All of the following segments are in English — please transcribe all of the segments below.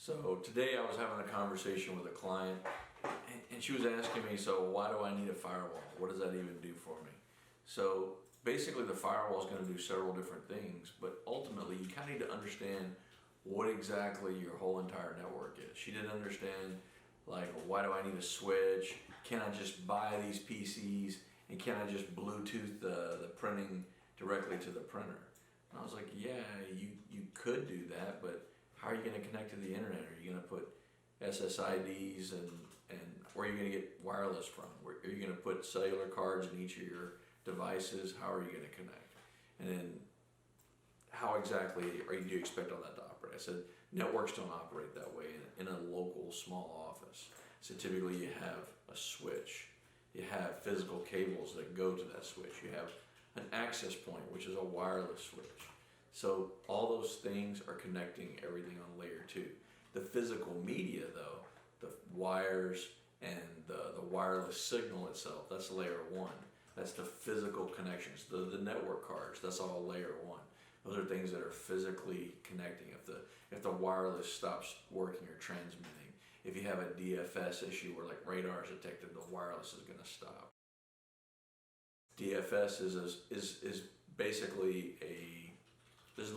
So today I was having a conversation with a client and she was asking me, so why do I need a firewall? What does that even do for me? So basically the firewall is going to do several different things, but ultimately you kind of need to understand what exactly your whole entire network is. She didn't understand, like, why do I need a switch? Can I just buy these PCs and can I just Bluetooth the printing directly to the printer? And I was like, yeah, you could do that, but how are you going to connect to the internet? Are you going to put SSIDs and where are you going to get wireless from? Where, are you going to put cellular cards in each of your devices? How are you going to connect? And then how exactly do you expect all that to operate? I said, networks don't operate that way in a local small office. So typically you have a switch. You have physical cables that go to that switch. You have an access point, which is a wireless switch. So all those things are connecting everything on layer 2. The physical media though, the wires and the wireless signal itself, that's layer 1. That's the physical connections. The network cards, that's all layer 1. Those are things that are physically connecting. If the wireless stops working or transmitting, if you have a DFS issue where like radar is detected, the wireless is going to stop. DFS is basically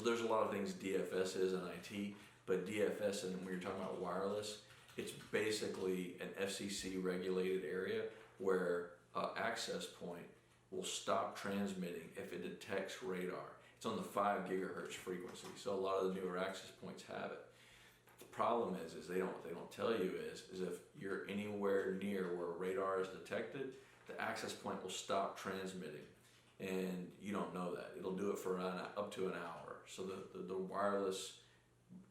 there's a lot of things DFS is in IT, but DFS, and when you're talking about wireless, it's basically an FCC regulated area where an access point will stop transmitting if it detects radar. It's on the 5 gigahertz frequency, so a lot of the newer access points have it. The problem is they don't tell you is if you're anywhere near where radar is detected, the access point will stop transmitting, and you don't know that. It'll do it for up to an hour. So the wireless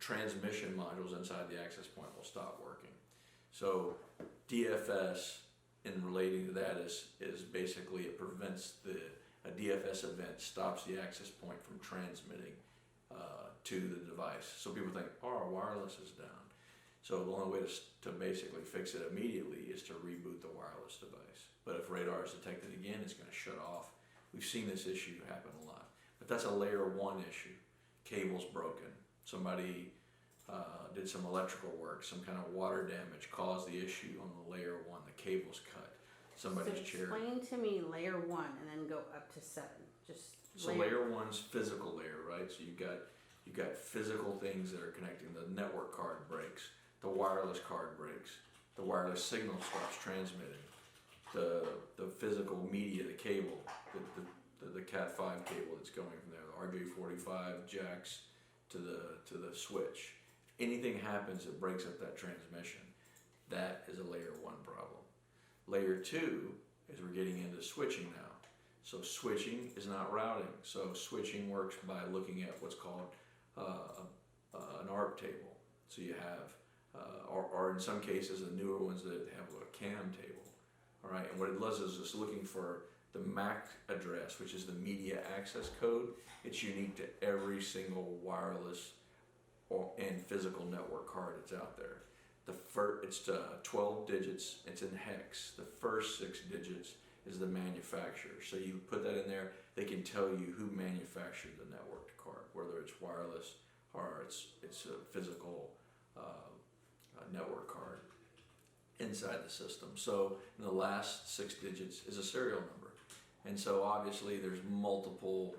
transmission modules inside the access point will stop working. So DFS, in relating to that, is basically it prevents a DFS event stops the access point from transmitting to the device. So people think, oh, our wireless is down. So the only way to basically fix it immediately is to reboot the wireless device. But if radar is detected again, it's going to shut off. We've seen this issue happen a lot. But that's a layer 1 issue. Cable's broken. Somebody did some electrical work, some kind of water damage caused the issue on the layer 1. The cable's cut. Somebody's chair. Explain to me layer 1 and then go up to 7. So layer 1's physical layer, right? So you've got physical things that are connecting. The network card breaks. The wireless card breaks. The wireless signal stops transmitting. The physical media, the cable, the Cat5 cable that's going from there, the RJ45 jacks to the switch. If anything happens that breaks up that transmission, that is a layer 1 problem. Layer 2 is we're getting into switching now. So switching is not routing. So switching works by looking at what's called an ARP table. So you have, or in some cases, the newer ones that have a CAM table. All right, and what it does is it's looking for the MAC address, which is the media access code. It's unique to every single wireless and physical network card that's out there. It's 12 digits, it's in hex. The first 6 digits is the manufacturer. So you put that in there, they can tell you who manufactured the network card, whether it's wireless or it's a physical network card inside the system. So in the last 6 digits is a serial number. And so obviously there's multiple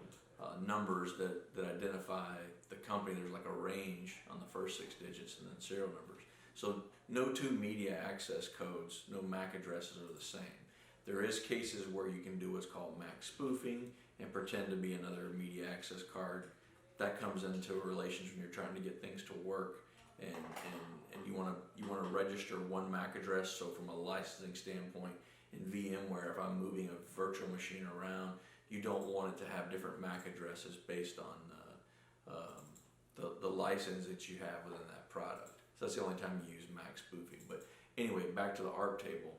numbers that identify the company. There's like a range on the first 6 digits and then serial numbers. So no 2 media access codes, no MAC addresses are the same. There is cases where you can do what's called MAC spoofing and pretend to be another media access card. That comes into relations when you're trying to get things to work and you want to register one MAC address. So from a licensing standpoint, in VMware, if I'm moving a virtual machine around, you don't want it to have different MAC addresses based on the license that you have within that product. So that's the only time you use MAC spoofing. But anyway, back to the ARP table.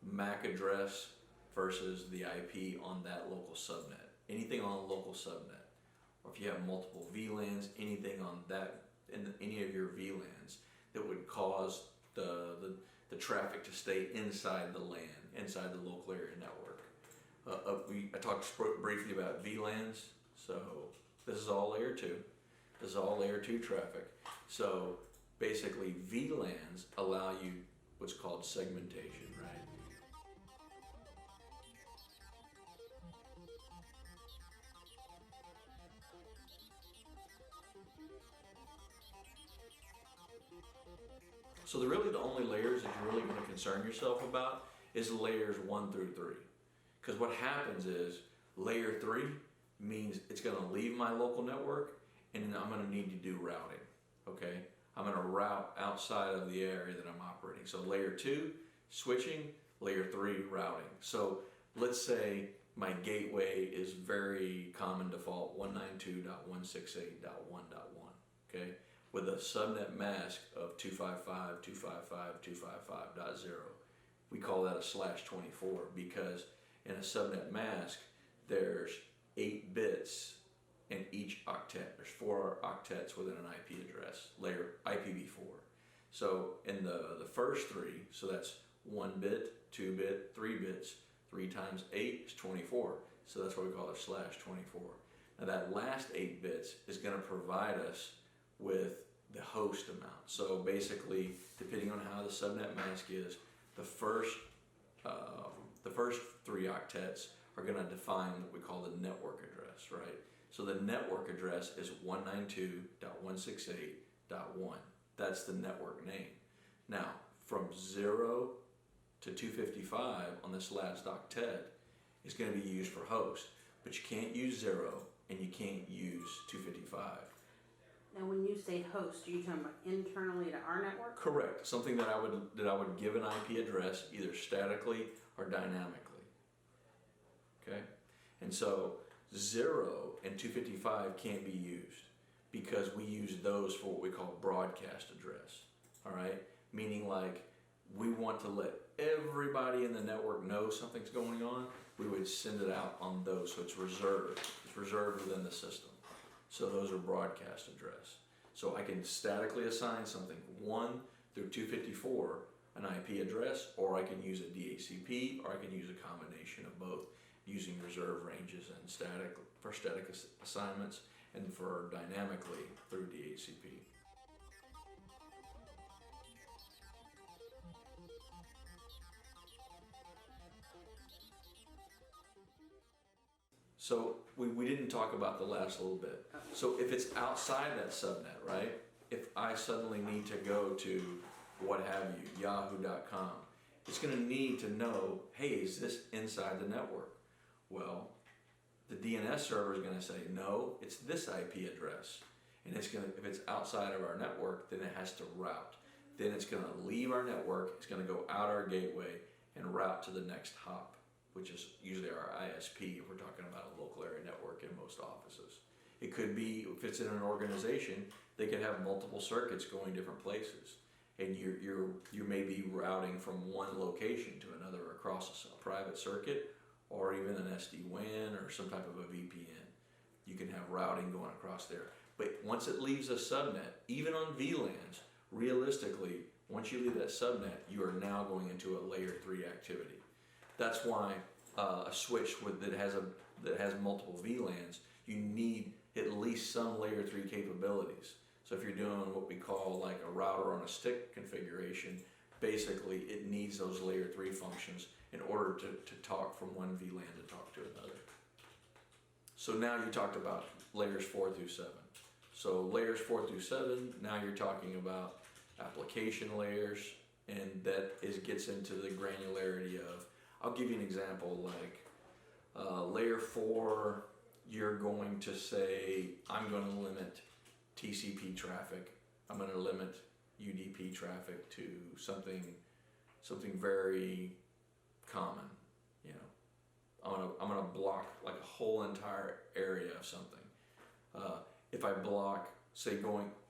MAC address versus the IP on that local subnet. Anything on a local subnet, or if you have multiple VLANs, anything on that, in any of your VLANs that would cause the traffic to stay inside the LAN, inside the local area network. I talked briefly about VLANs, so this is all layer 2. This is all layer 2 traffic. So basically VLANs allow you what's called segmentation, right? So the only layers that you're really going to concern yourself about is layers 1 through 3. Because what happens is layer 3 means it's going to leave my local network and then I'm going to need to do routing, okay? I'm going to route outside of the area that I'm operating. So layer 2, switching, layer 3, routing. So let's say my gateway is very common default 192.168.1.1, okay? With a subnet mask of 255.255.255.0. We call that a /24 because in a subnet mask, there's 8 bits in each octet. There's 4 octets within an IP address, layer IPv4. So in the first 3, so that's 1 bit, 2 bit, 3 bits, 3 times 8 is 24. So that's what we call a /24. Now that last 8 bits is going to provide us with the host amount. So basically, depending on how the subnet mask is, the first 3 octets are going to define what we call the network address, right? So the network address is 192.168.1. That's the network name. Now, from 0 to 255 on this last octet is going to be used for host, but you can't use 0 and you can't use 255. Now, when you say host, are you talking about internally to our network? Correct. Something that I would give an IP address either statically or dynamically. Okay? And so 0 and 255 can't be used because we use those for what we call broadcast address. All right? Meaning like we want to let everybody in the network know something's going on, we would send it out on those. So it's reserved. It's reserved within the system. So those are broadcast address. So I can statically assign something 1 through 254 an IP address, or I can use a DHCP, or I can use a combination of both, using reserve ranges and static assignments, and for dynamically through DHCP. So we didn't talk about the last little bit. So if it's outside that subnet, right? If I suddenly need to go to what have you, yahoo.com, it's going to need to know, hey, is this inside the network? Well, the DNS server is going to say, no, it's this IP address. And it's going to, if it's outside of our network, then it has to route. Then it's going to leave our network, it's going to go out our gateway and route to the next hop, which is usually our ISP if we're talking about a local area network in most offices. It could be, if it's in an organization, they could have multiple circuits going different places. And you may be routing from one location to another across a private circuit or even an SD-WAN or some type of a VPN. You can have routing going across there. But once it leaves a subnet, even on VLANs, realistically, once you leave that subnet, you are now going into a layer 3 activity. That's why a switch that has multiple VLANs, you need at least some layer 3 capabilities. So if you're doing what we call like a router on a stick configuration, basically it needs those layer 3 functions in order to talk from one VLAN to talk to another. So now you talked about layers 4 through 7. So layers 4 through 7, now you're talking about application layers, and that gets into the granularity of, I'll give you an example, like layer 4, you're going to say, I'm going to limit TCP traffic. I'm going to limit UDP traffic to something very common. You know, I'm going to block like a whole entire area of something. If I block, say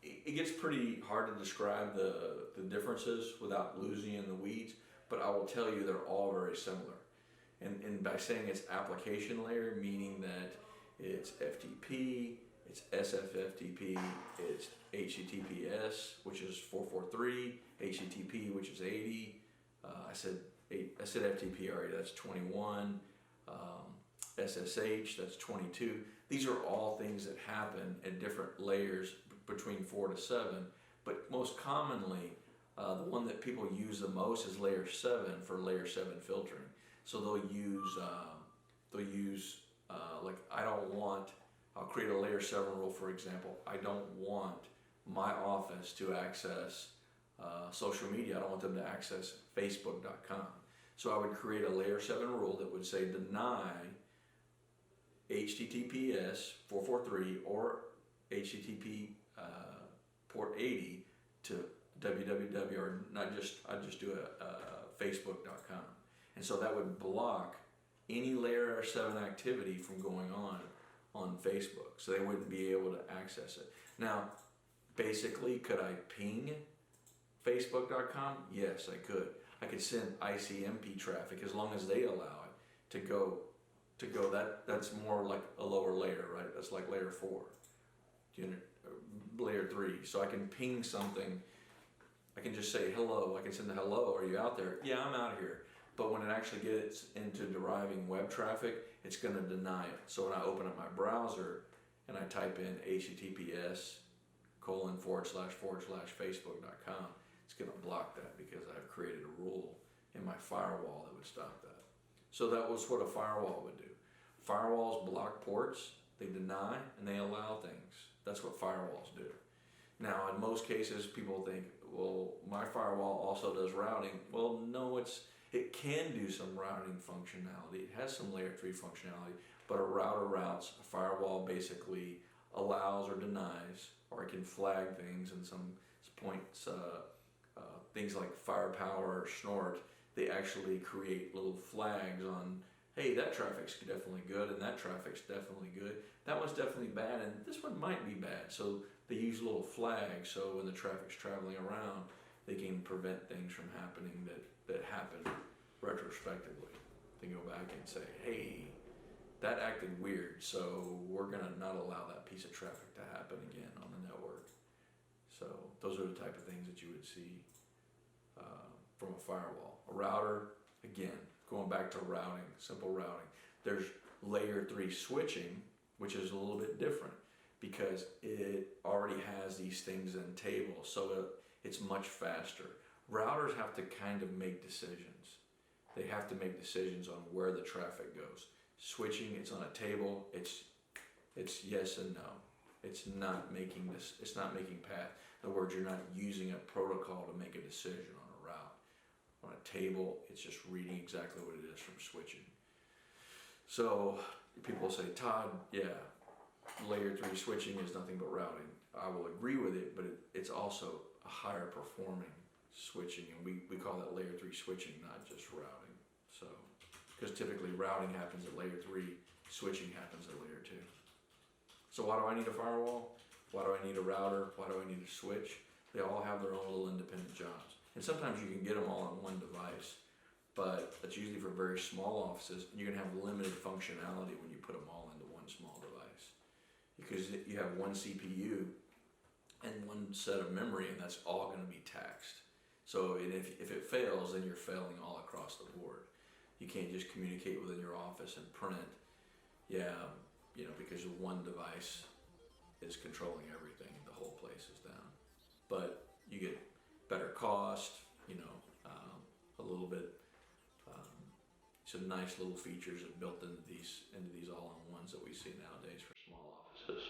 it gets pretty hard to describe the differences without losing in the weeds, but I will tell you they're all very similar. And by saying it's application layer, meaning that it's FTP, it's SFFTP, it's HTTPS, which is 443, HTTP, which is 80. I said FTP already, that's 21. SSH, that's 22. These are all things that happen at different layers between 4 to 7, But most commonly, the one that people use the most is layer 7 for layer 7 filtering. So they'll use like I'll create a layer 7 rule, for example. I don't want my office to access social media. I don't want them to access Facebook.com. So I would create a layer 7 rule that would say deny HTTPS 443 or HTTP port 80 to www, or not just, I'd just do a Facebook.com. And so that would block any layer 7 activity from going on Facebook, so they wouldn't be able to access it. Now, basically, could I ping Facebook.com? Yes, I could. I could send ICMP traffic as long as they allow it to go. That's more like a lower layer, right? That's like layer 4, layer 3. So I can ping something. I can just say hello. I can send a hello. Are you out there? Yeah, I'm out here. But when it actually gets into deriving web traffic, it's going to deny it. So when I open up my browser and I type in https://facebook.com, it's going to block that because I've created a rule in my firewall that would stop that. So that was what a firewall would do. Firewalls block ports, they deny, and they allow things. That's what firewalls do. Now, in most cases, people think, well, my firewall also does routing. Well, no, it can do some routing functionality. It has some layer 3 functionality, but a router routes. A firewall basically allows or denies, or it can flag things in some points. Things like firepower or snort, they actually create little flags on, hey, that traffic's definitely good, and that traffic's definitely good. That one's definitely bad, and this one might be bad. So they use little flags, so when the traffic's traveling around, they can prevent things from happening that happen retrospectively. They go back and say, hey, that acted weird, so we're gonna not allow that piece of traffic to happen again on the network. So those are the type of things that you would see from a firewall. A router, again, going back to routing, simple routing. There's layer 3 switching, which is a little bit different because it already has these things in tables, so it's much faster. Routers have to kind of make decisions. They have to make decisions on where the traffic goes. Switching, it's on a table, it's yes and no. It's not making this, it's not making path. In other words, you're not using a protocol to make a decision on a route. On a table, it's just reading exactly what it is from switching. So people say, Todd, yeah, layer 3 switching is nothing but routing. I will agree with it, but it's also a higher performing switching, and we call that layer 3 switching, not just routing. So, because typically routing happens at layer 3, switching happens at layer 2. So why do I need a firewall? Why do I need a router? Why do I need a switch? They all have their own little independent jobs. And sometimes you can get them all on one device, but that's usually for very small offices, and you're gonna have limited functionality when you put them all into one small device. Because you have one CPU and one set of memory, and that's all gonna be taxed. So if it fails, then you're failing all across the board. You can't just communicate within your office and print, because one device is controlling everything, the whole place is down. But you get better cost, a little bit, some nice little features built into these all-in-ones that we see nowadays for small offices.